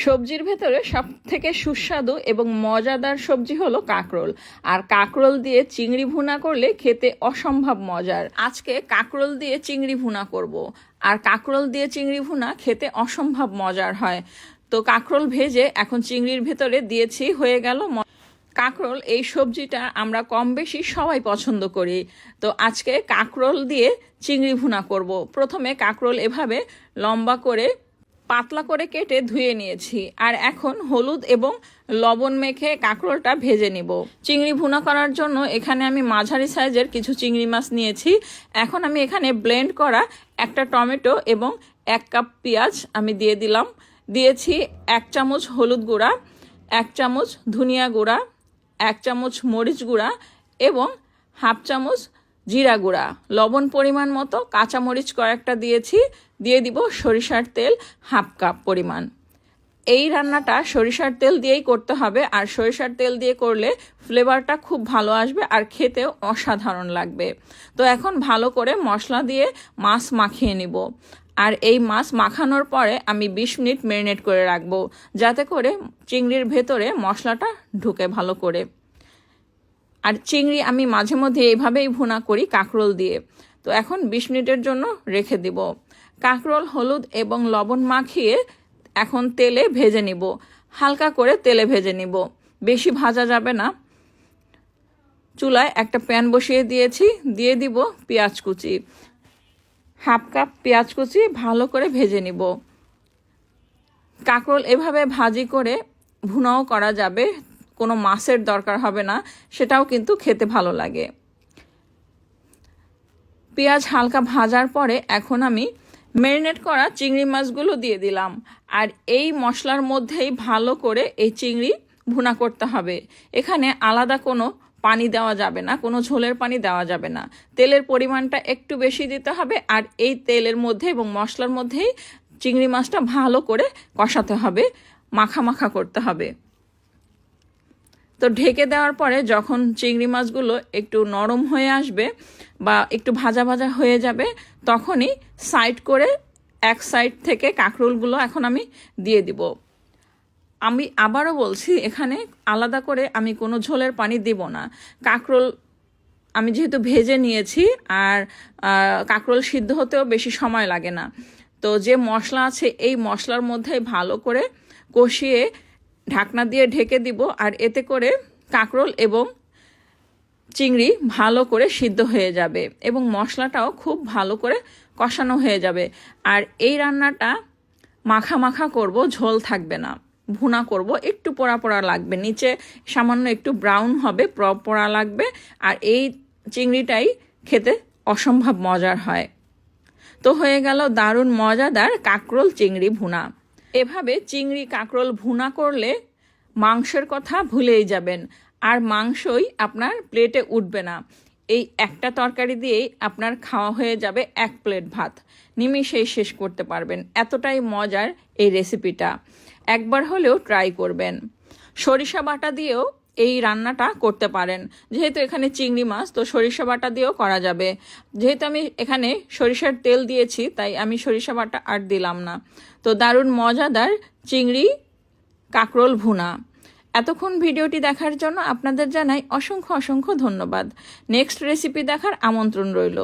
সবজির ভেতরে সবথেকে সুস্বাদু এবং মজাদার সবজি হলো কাঁকরোল। আর কাঁকরোল দিয়ে চিংড়ি ভুনা করলে খেতে অসম্ভব মজার। আজকে কাঁকরোল দিয়ে চিংড়ি ভুনা করব। আর কাঁকরোল দিয়ে চিংড়ি ভুনা খেতে অসম্ভব মজার হয়। তো কাঁকরোল ভেজে এখন চিংড়ির ভেতরে দিয়েছি, হয়ে গেল কাঁকরোল। এই সবজিটা আমরা কম বেশি সবাই পছন্দ করি। তো আজকে কাঁকরোল দিয়ে চিংড়ি ভুনা করব। প্রথমে কাঁকরোল এভাবে লম্বা করে পাতলা করে কেটে ধুয়ে নিয়েছি। আর এখন হলুদ এবং লবণ মেখে কাঁকরোলটা ভেজে নিব। চিংড়ি ভুনা করার জন্য এখানে আমি মাঝারি সাইজের কিছু চিংড়ি মাছ নিয়েছি। এখন আমি এখানে ব্লেন্ড করা একটা টমেটো এবং 1 কাপ পেঁয়াজ আমি দিয়ে দিলাম। দিয়েছি 1 চামচ হলুদ গুঁড়া, 1 চামচ ধনিয়া গুঁড়া, 1 চামচ মরিচ গুঁড়া এবং 1/2 চামচ জিরা গুঁড়া, লবণ পরিমাণ মতো, কাঁচামরিচ কয়েকটা দিয়েছি। দিয়ে দিব সরিষার তেল 1/2 কাপ পরিমাণ। এই রান্নাটা সরিষার তেল দিয়েই করতে হবে। আর সরিষার তেল দিয়ে করলে ফ্লেভারটা খুব ভালো আসবে আর খেতেও অসাধারণ লাগবে। তো এখন ভালো করে মশলা দিয়ে মাছ মাখিয়ে নিব। আর এই মাছ মাখানোর পরে আমি 20 মিনিট ম্যারিনেট করে রাখবো, যাতে করে চিংড়ির ভেতরে মশলাটা ঢুকে ভালো করে। আর চিংড়ি আমি মাঝে মধ্যে এইভাবেই ভুনা করি কাঁকরোল দিয়ে। তো এখন 20 মিনিটের জন্য রেখে দিব। কাঁকরোল হলুদ এবং লবণ মাখিয়ে এখন তেলে ভেজে নিব। হালকা করে তেলে ভেজে নিব, বেশি ভাজা যাবে না। চুলায় একটা প্যান বসিয়ে দিয়েছি, দিয়ে দিব পেঁয়াজ কুচি। 1/2 কাপ পেঁয়াজ কুচি ভালো করে ভেজে নিব। কাঁকরোল এভাবে ভাজি করে ভুনাও করা যাবে, কোনো মাছের দরকার হবে না, সেটাও কিন্তু খেতে ভালো লাগে। পেঁয়াজ হালকা ভাজার পরে এখন আমি ম্যারিনেট করা চিংড়ি মাছগুলো দিয়ে দিলাম। আর এই মশলার মধ্যেই ভালো করে এই চিংড়ি ভুনা করতে হবে। এখানে আলাদা কোনো পানি দেওয়া যাবে না, কোনো ঝোলের পানি দেওয়া যাবে না। তেলের পরিমাণটা একটু বেশি দিতে হবে। আর এই তেলের মধ্যে এবং মশলার মধ্যেই চিংড়ি মাছটা ভালো করে কষাতে হবে, মাখা মাখা করতে হবে। তো ঢেকে দেওয়ার পরে যখন চিংড়ি মাছগুলো একটু নরম হয়ে আসবে বা একটু ভাজা ভাজা হয়ে যাবে, তখনই সাইড করে এক সাইড থেকে কাঁকরোলগুলো এখন আমি দিয়ে দিব। আমি আবারও বলছি, এখানে আলাদা করে আমি কোনো ঝোলের পানি দিব না। কাঁকরোল আমি যেহেতু ভেজে নিয়েছি, আর কাঁকরোল সিদ্ধ হতেও বেশি সময় লাগে না। তো যে মশলা আছে এই মশলার মধ্যে ভালো করে কষিয়ে ঢাকনা দিয়ে ঢেকে দিব। আর এতে করে কাঁকরোল এবং চিংড়ি ভালো করে সিদ্ধ হয়ে যাবে এবং মশলাটাও খুব ভালো করে কষানো হয়ে যাবে। আর এই রান্নাটা মাখা মাখা করব, ঝোল থাকবে না। ভুনা করব, একটু পোড়া পোড়া লাগবে, নিচে সামান্য একটু ব্রাউন হবে, পোড়া লাগবে। আর এই চিংড়িটাই খেতে অসম্ভব মজার হয়। তো হয়ে গেল দারুণ মজাদার কাঁকরোল চিংড়ি ভুনা। এভাবে চিংড়ি কাঁকরোল ভুনা করলে মাংসের কথা ভুলেই যাবেন, আর মাংসই আপনার প্লেটে উঠবে না। এই একটা তরকারি দিয়েই আপনার খাওয়া হয়ে যাবে 1 প্লেট ভাত, নিমিষেই শেষ করতে পারবেন। এতটাই মজার এই রেসিপিটা, একবার হলেও ট্রাই করবেন। সরিষা বাটা দিয়েও এই রান্নাটা করতে পারেন। যেহেতু এখানে চিংড়ি মাছ, তো সরিষা বাটা দিয়েও করা যাবে। যেহেতু আমি এখানে সরিষার তেল দিয়েছি, তাই আমি সরিষা বাটা আর দিলাম না। তো দারুণ মজাদার চিংড়ি কাঁকরোল ভুনা। এতক্ষণ ভিডিওটি দেখার জন্য আপনাদের জানাই অসংখ্য অসংখ্য ধন্যবাদ। নেক্সট রেসিপি দেখার আমন্ত্রণ রইল।